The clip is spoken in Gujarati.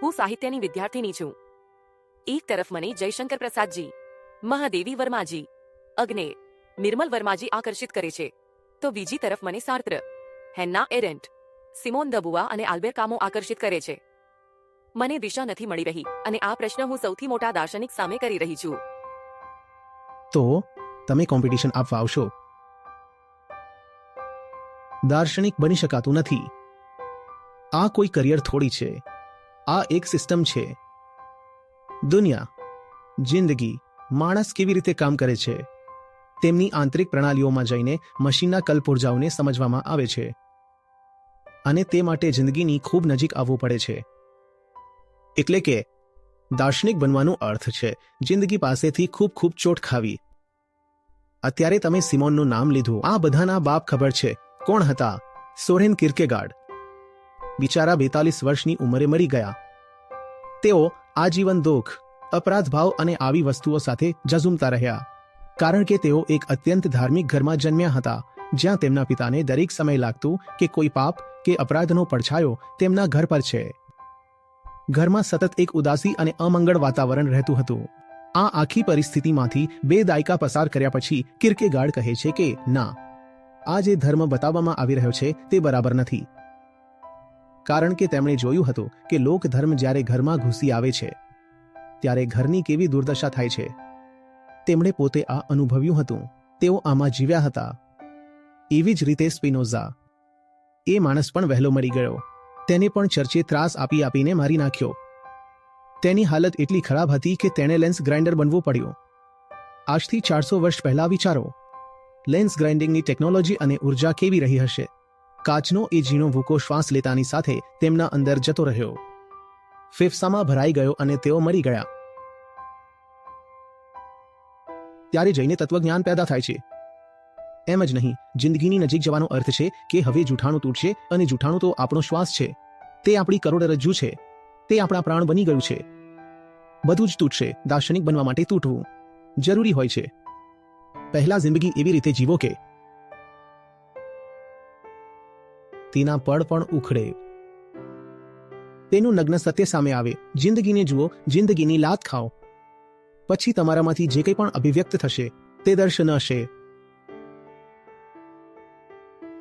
હું સાહિત્યની વિદ્યાર્થીની છું. એક તરફ મને જયશંકર પ્રસાદજી, મહાદેવી વર્માજી, અગ્નેય, નિર્મલ વર્માજી આકર્ષિત કરે છે, તો બીજી તરફ મને સાર્ત્ર, હેન્ના એરેન્ટ, સિમોન દ બુઆ અને આલ્બેર કામો આકર્ષિત કરે છે. મને દિશા નથી મળી રહી અને આ પ્રશ્ન હું સૌથી મોટા દાર્શનિક સામે કરી રહી છું. તો તમે કોમ્પિટિશન આપવા આવશો? દાર્શનિક બની શકાતું નથી. આ કોઈ કરિયર થોડી છે, આ એક સિસ્ટમ છે. દુનિયા, જિંદગી, માણસ કેવી રીતે કામ કરે છે, તેમની આંતરિક પ્રણાલીઓમાં જઈને મશીનના કલપુર્જાઓને સમજવામાં આવે છે. અને તે માટે જિંદગીની ખૂબ નજીક આવવું પડે છે. એટલે કે દાર્શનિક બનવાનો અર્થ છે જિંદગી પાસેથી ખૂબ ખૂબ ચોટ ખાવી. અત્યારે તમે સિમોનનું નામ લીધું. આ બધાના બાપ ખબર છે કોણ હતા? સોરેન કિર્કેગાર્ડ. બિચારા 42 વર્ષની ઉંમરે મરી ગયા. તેઓ આજીવન દુઃખ, અપરાધ ભાવ અને આવી વસ્તુઓ સાથે ઝઝૂમતા રહ્યા, કારણ કે તેઓ એક અત્યંત ધાર્મિક ઘરમાં જન્મ્યા હતા, જ્યાં તેમના પિતાને દરેક સમય લાગતું કે કોઈ પાપ કે અપરાધનો પડછાયો તેમના ઘર પર છે. ઘરમાં સતત એક ઉદાસી અને અમંગળ વાતાવરણ રહેતું હતું. આ આખી પરિસ્થિતિમાંથી 2 દાયકા પસાર કર્યા પછી કિર્કેગાર્ડ કહે છે કે ના, આ જે ધર્મ બતાવવામાં આવી રહ્યો છે તે બરાબર નથી. કારણ કે તેમણે જોયું હતું કે લોક ધર્મ જ્યારે ઘરમાં ઘૂસી આવે છે ત્યારે ઘરની કેવી દુર્દશા થાય છે. તેમણે પોતે આ અનુભવ્યું હતું. તેઓ આમાં જીવ્યા હતા. એવી જ રીતે સ્પિનોઝા, એ માણસ પણ વહેલો મરી ગયો. તેને પણ ચર્ચે ત્રાસ આપી આપીને મારી નાખ્યો. તેની હાલત એટલી ખરાબ હતી કે તેણે લેન્સ ગ્રાઇન્ડર બનવું પડ્યું. આજથી 400 વર્ષ પહેલા વિચારો, લેન્સ ગ્રાઇન્ડિંગની ટેકનોલોજી અને ઉર્જા કેવી રહી હશે. કાચનો એ ઝીણો ભૂકો શ્વાસ લેતાની સાથે તેમના અંદર જતો રહ્યો, ફેફસામાં ભરાઈ ગયો અને તેઓ મરી ગયા. ત્યારે જઈને તત્વજ્ઞાન પેદા થાય છે. એમ જ નહીં, જિંદગીની નજીક જવાનો અર્થ છે કે હવે જૂઠાણું તૂટશે, અને જૂઠાણું તો આપણો શ્વાસ છે, તે આપણી કરોડરજ્જુ છે, તે આપણા પ્રાણ બની ગયું છે. બધું જ તૂટશે. દાર્શનિક બનવા માટે તૂટવું જરૂરી હોય છે. પહેલા જિંદગી એવી રીતે જીવો કે તેના પડ પણ ઉખડે. તેનું નગ્ન સત્ય સામે આવે. જિંદગીને જુઓ, જિંદગીની લાત ખાઓ. પછી તમારામાંથી જે કંઈ પણ અભિવ્યક્ત થશે તે દર્શન હશે.